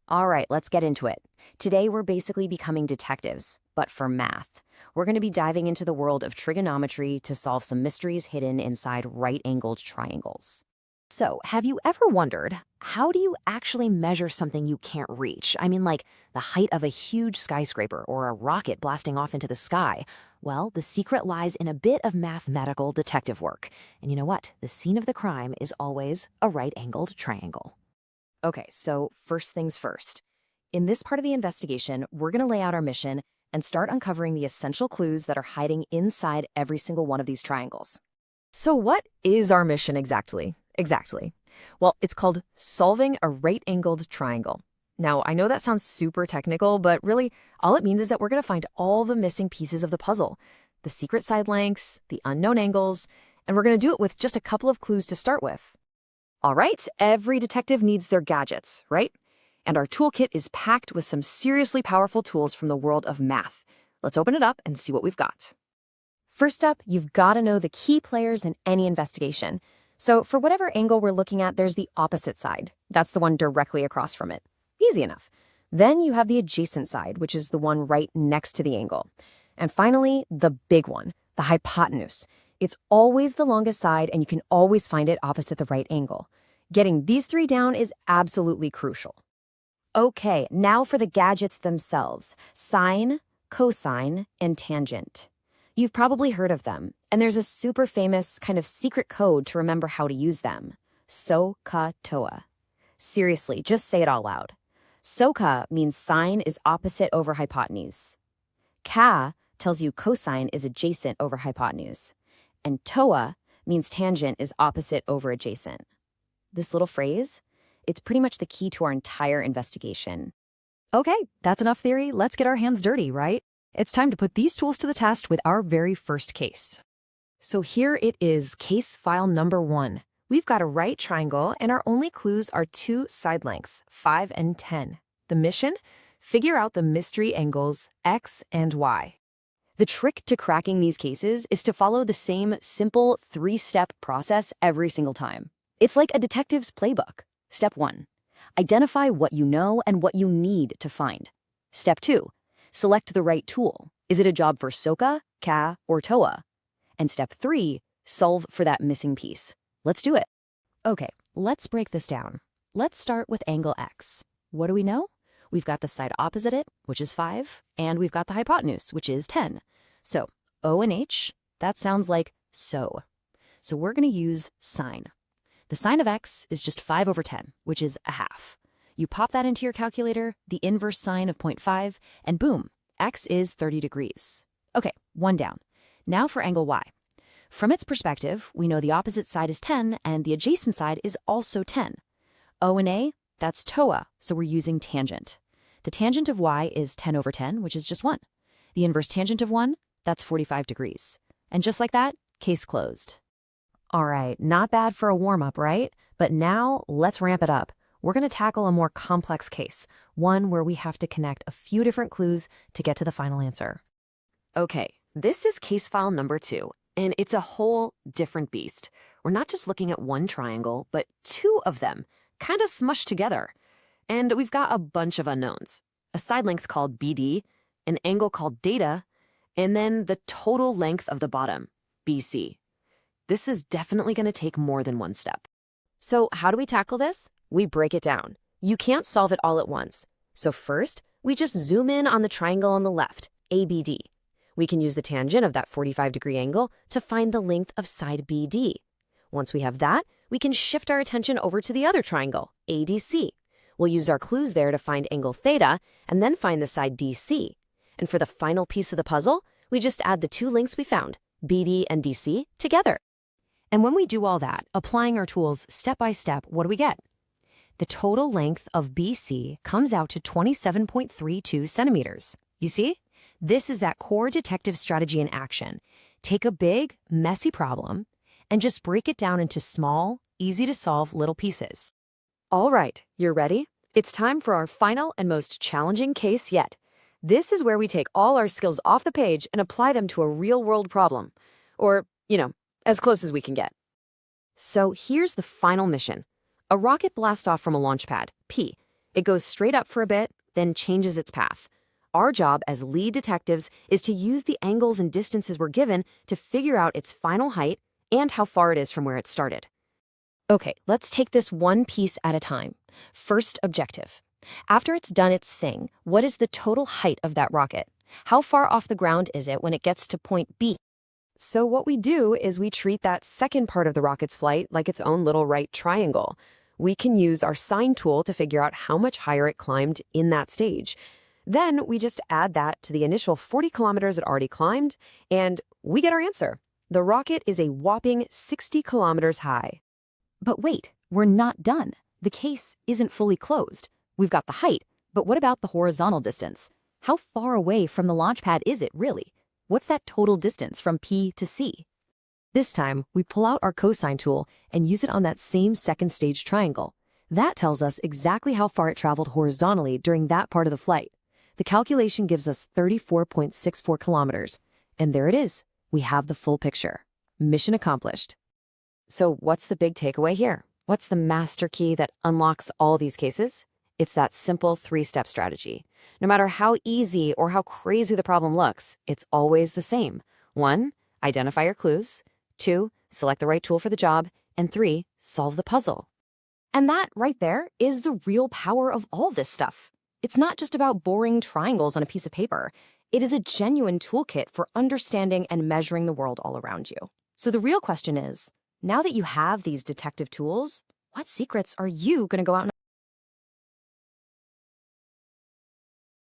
All right, let's get into it. Today, we're basically becoming detectives, but for math. We're going to be diving into the world of trigonometry to solve some mysteries hidden inside right-angled triangles. So, have you ever wondered, how do you actually measure something you can't reach? I mean, like the height of a huge skyscraper or a rocket blasting off into the sky. Well, the secret lies in a bit of mathematical detective work. And you know what? The scene of the crime is always a right-angled triangle. Okay, so first things first. In this part of the investigation, we're going to lay out our mission and start uncovering the essential clues that are hiding inside every single one of these triangles. So what is our mission exactly? Well, it's called solving a right-angled triangle. Now, I know that sounds super technical, but really, all it means is that we're going to find all the missing pieces of the puzzle, the secret side lengths, the unknown angles, and we're going to do it with just a couple of clues to start with. All right, every detective needs their gadgets, right? And our toolkit is packed with some seriously powerful tools from the world of math. Let's open it up and see what we've got. First up, you've got to know the key players in any investigation. So for whatever angle we're looking at, there's the opposite side. That's the one directly across from it. Easy enough. Then you have the adjacent side, which is the one right next to the angle. And finally, the big one, the hypotenuse. It's always the longest side, and you can always find it opposite the right angle. Getting these three down is absolutely crucial. Okay, now for the gadgets themselves: sine, cosine, and tangent. You've probably heard of them, and there's a super famous kind of secret code to remember how to use them. SOHCAHTOA. Seriously, just say it all loud. SOHCA means sine is opposite over hypotenuse. Ca tells you cosine is adjacent over hypotenuse. And TOA means tangent is opposite over adjacent. This little phrase, it's pretty much the key to our entire investigation. Okay, that's enough theory. Let's get our hands dirty, right? It's time to put these tools to the test with our very first case. So here it is, case file number 1. We've got a right triangle, and our only clues are two side lengths, 5 and 10. The mission? Figure out the mystery angles X and Y. The trick to cracking these cases is to follow the same simple 3-step process every single time. It's like a detective's playbook. Step 1. Identify what you know and what you need to find. Step 2. Select the right tool. Is it a job for SOHCA, CA, or TOA? And step 3. Solve for that missing piece. Let's do it. Okay, let's break this down. Let's start with angle X. What do we know? We've got the side opposite it, which is 5, and we've got the hypotenuse, which is 10. So O and H, that sounds like so. So we're going to use sine. The sine of X is just 5 over 10, which is a half. You pop that into your calculator, the inverse sine of 0.5, and boom, X is 30 degrees. Okay, one down. Now for angle Y. From its perspective, we know the opposite side is 10, and the adjacent side is also 10. O and A, that's TOA, so we're using tangent. The tangent of Y is 10 over 10, which is just 1. The inverse tangent of 1, that's 45 degrees. And just like that, case closed. All right, not bad for a warm-up, right? But now, let's ramp it up. We're going to tackle a more complex case, one where we have to connect a few different clues to get to the final answer. Okay, this is case file number 2, and it's a whole different beast. We're not just looking at one triangle, but 2 of them, kind of smushed together. And we've got a bunch of unknowns. A side length called BD, an angle called data, and then the total length of the bottom, BC. This is definitely going to take more than one step. So how do we tackle this? We break it down. You can't solve it all at once. So first, we just zoom in on the triangle on the left, ABD. We can use the tangent of that 45-degree angle to find the length of side BD. Once we have that, we can shift our attention over to the other triangle, ADC. We'll use our clues there to find angle theta and then find the side DC. And for the final piece of the puzzle, we just add the 2 lengths we found, BD and DC, together. And when we do all that, applying our tools step by step, what do we get? The total length of BC comes out to 27.32 centimeters. You see? This is that core detective strategy in action. Take a big, messy problem and just break it down into small, easy-to-solve little pieces. All right, you're ready? It's time for our final and most challenging case yet. This is where we take all our skills off the page and apply them to a real-world problem. Or, as close as we can get. So here's the final mission. A rocket blasts off from a launch pad, P. It goes straight up for a bit, then changes its path. Our job as lead detectives is to use the angles and distances we're given to figure out its final height and how far it is from where it started. Okay, let's take this one piece at a time. First objective. After it's done its thing, what is the total height of that rocket? How far off the ground is it when it gets to point B? So what we do is we treat that second part of the rocket's flight like its own little right triangle. We can use our sine tool to figure out how much higher it climbed in that stage. Then we just add that to the initial 40 kilometers it already climbed, and we get our answer. The rocket is a whopping 60 kilometers high. But wait, we're not done. The case isn't fully closed. We've got the height, but what about the horizontal distance? How far away from the launch pad is it, really? What's that total distance from P to C? This time, we pull out our cosine tool and use it on that same second stage triangle. That tells us exactly how far it traveled horizontally during that part of the flight. The calculation gives us 34.64 kilometers. And there it is. We have the full picture. Mission accomplished. So what's the big takeaway here? What's the master key that unlocks all these cases? It's that simple 3-step strategy. No matter how easy or how crazy the problem looks, it's always the same. 1, identify your clues. 2, select the right tool for the job. And 3, solve the puzzle. And that right there is the real power of all this stuff. It's not just about boring triangles on a piece of paper. It is a genuine toolkit for understanding and measuring the world all around you. So the real question is, now that you have these detective tools, what secrets are you going to go out and